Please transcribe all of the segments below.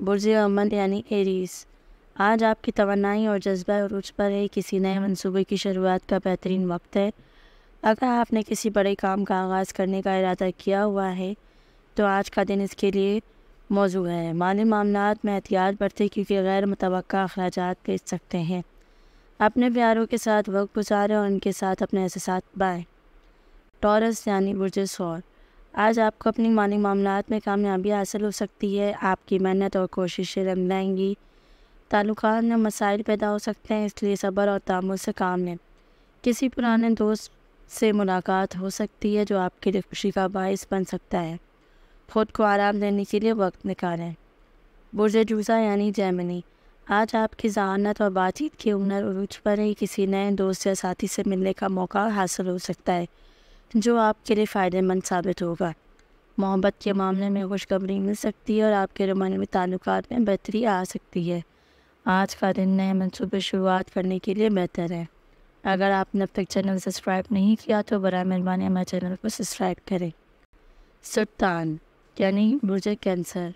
برج عمل یعنی ایریز، آج آپ کی توانائی اور جذبہ عروج پر ہے، کسی نئے منصوبے کی شروعات کا بہترین وقت ہے۔ اگر آپ نے کسی بڑے کام کا آغاز کرنے کا ارادہ کیا ہوا ہے تو آج کا دن اس کے لیے موزوں ہے۔ مالی معاملات میں احتیاط برتیں کیونکہ غیر متوقع اخراجات پیش سکتے ہیں۔ اپنے پیاروں کے ساتھ وقت گزاریں اور ان کے ساتھ اپنے احساسات بائیں۔ ٹورس یعنی برج ثور، آج آپ کو اپنی مالی معاملات میں کامیابی حاصل ہو سکتی ہے۔ آپ کی محنت اور کوششیں رنگ لائیں گی۔ تعلقات میں مسائل پیدا ہو سکتے ہیں، اس لیے صبر اور تحمل سے کام لیں۔ کسی پرانے دوست سے ملاقات ہو سکتی ہے جو آپ کے لیے خوشی کا باعث بن سکتا ہے۔ خود کو آرام دینے کے لیے وقت نکالیں۔ برج جوزہ یعنی جیمنی، آج آپ کی ذہانت اور بات چیت کی ہنر عروج پر ہے، کسی نئے دوست یا ساتھی سے ملنے کا موقع حاصل ہو سکتا ہے جو آپ کے لیے فائدہ مند ثابت ہوگا۔ محبت کے معاملے میں خوشخبری مل سکتی ہے اور آپ کے رومانوی تعلقات میں بہتری آ سکتی ہے۔ آج کا دن نئے منصوبے شروعات کرنے کے لیے بہتر ہے۔ اگر آپ نے اب تک چینل سبسکرائب نہیں کیا تو برائے مہربانی ہمارے چینل کو سبسکرائب کریں۔ سرطان یعنی برج کینسر،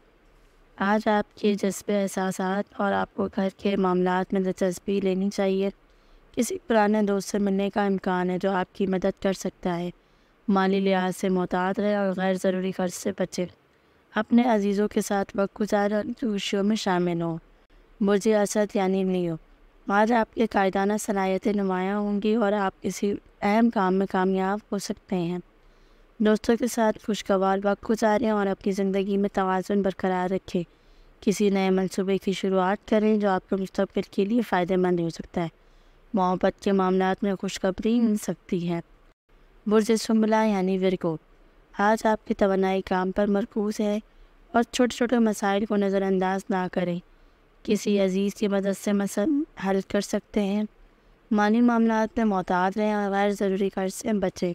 آج آپ کے جذبے، احساسات اور آپ کو گھر کے معاملات میں دلچسپی لینی چاہیے۔ کسی پرانے دوست سے ملنے کا امکان ہے جو آپ کی مدد کر سکتا ہے۔ مالی لحاظ سے محتاط رہیں اور غیر ضروری خرچ سے بچیں۔ اپنے عزیزوں کے ساتھ وقت گزاریں اور خوشیوں میں شامل ہوں۔ برج اسد یعنی لیو، آج آپ کے قائدانہ صلاحیتیں نمایاں ہوں گی اور آپ کسی اہم کام میں کامیاب ہو سکتے ہیں۔ دوستوں کے ساتھ خوشگوار وقت گزاریں اور اپنی زندگی میں توازن برقرار رکھیں۔ کسی نئے منصوبے کی شروعات کریں جو آپ کے مستقبل کے لیے فائدہ مند ہو سکتا ہے۔ محبت کے معاملات میں خوشخبری مل سکتی ہے۔ برج سنبلہ یعنی ورگو، آج آپ کی توانائی کام پر مرکوز ہے اور چھوٹے چھوٹے مسائل کو نظر انداز نہ کریں۔ کسی عزیز کی مدد سے مسئلہ حل کر سکتے ہیں۔ مالی معاملات میں محتاط رہیں اور غیر ضروری خرچ سے بچیں۔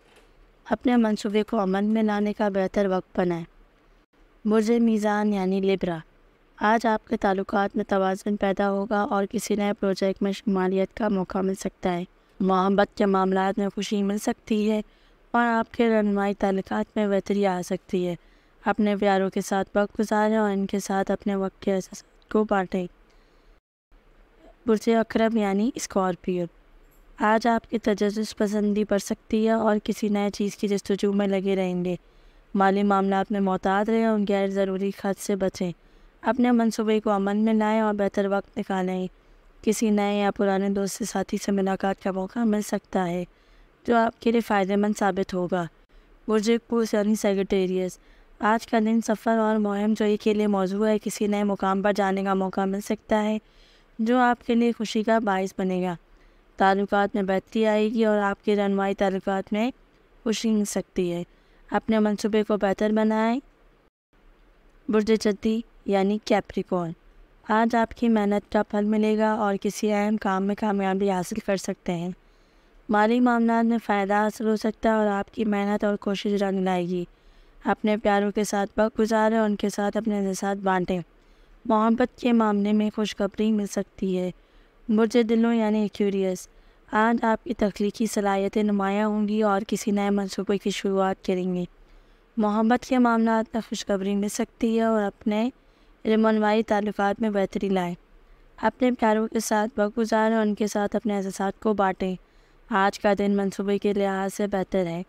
اپنے منصوبے کو عمل میں لانے کا بہتر وقت بنائیں۔ برج میزان یعنی لیبرا، آج آپ کے تعلقات میں توازن پیدا ہوگا اور کسی نئے پروجیکٹ میں شمولیت کا موقع مل سکتا ہے۔ محبت کے معاملات میں خوشی مل سکتی ہے اور آپ کے رہنمائی تعلقات میں بہتری آ سکتی ہے۔ اپنے پیاروں کے ساتھ وقت گزاریں اور ان کے ساتھ اپنے وقت کے احساسات کو بانٹیں۔ برج عقرب یعنی اسکارپیو، آج آپ کی تجسس پسندی بڑھ سکتی ہے اور کسی نئے چیز کی جستجو میں لگے رہیں گے۔ مالی معاملات میں محتاط رہیں اور غیر ضروری خرچ سے بچیں۔ اپنے منصوبے کو عمل میں لائیں اور بہتر وقت نکالیں۔ کسی نئے یا پرانے دوست سے ساتھی سے ملاقات کا موقع مل سکتا ہے جو آپ کے لیے فائدہ مند ثابت ہوگا۔ برج قوس یعنی سیگیٹیریس، آج کا دن سفر اور مہم جوئی کے لیے موزوں ہے، کسی نئے مقام پر جانے کا موقع مل سکتا ہے جو آپ کے لیے خوشی کا باعث بنے گا۔ تعلقات میں بہتری آئے گی اور آپ کے رہنمائی تعلقات میں خوشی مل سکتی ہے۔ اپنے منصوبے کو بہتر بنائیں۔ برج جدی یعنی کیپریکورن، آج آپ کی محنت کا پھل ملے گا اور کسی اہم کام میں کامیابی حاصل کر سکتے ہیں۔ مالی معاملات میں فائدہ حاصل ہو سکتا ہے اور آپ کی محنت اور کوشش رنگ لائے گی۔ اپنے پیاروں کے ساتھ وقت گزاریں اور ان کے ساتھ اپنے احساسات بانٹیں۔ محبت کے معاملے میں خوشخبری مل سکتی ہے۔ برج دلو یعنی ایکویریس، آج آپ کی تخلیقی صلاحیتیں نمایاں ہوں گی اور کسی نئے منصوبے کی شروعات کریں گے۔ محبت کے معاملات میں خوشخبری مل سکتی ہے اور اپنے رہنمائی تعلقات میں بہتری لائیں۔ اپنے پیاروں کے ساتھ وقت گزاریں اور ان کے ساتھ اپنے احساسات کو بانٹیں۔ آج کا دن منصوبے کے لحاظ سے بہتر ہے۔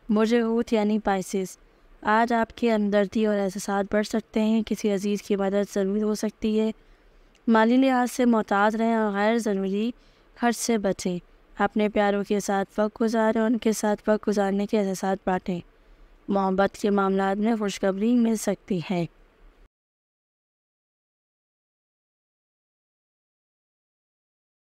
برج حوت یعنی پائسس، آج آپ کی ہمدردی اور احساسات بڑھ سکتے ہیں، کسی عزیز کی مدد ضرور ہو سکتی ہے۔ مالی لحاظ سے محتاط رہیں اور غیر ضروری خرچ سے بچیں۔ اپنے پیاروں کے ساتھ وقت گزاریں اور ان کے ساتھ وقت گزارنے کے احساسات بانٹیں۔ محبت کے معاملات میں خوشخبری مل سکتی ہے۔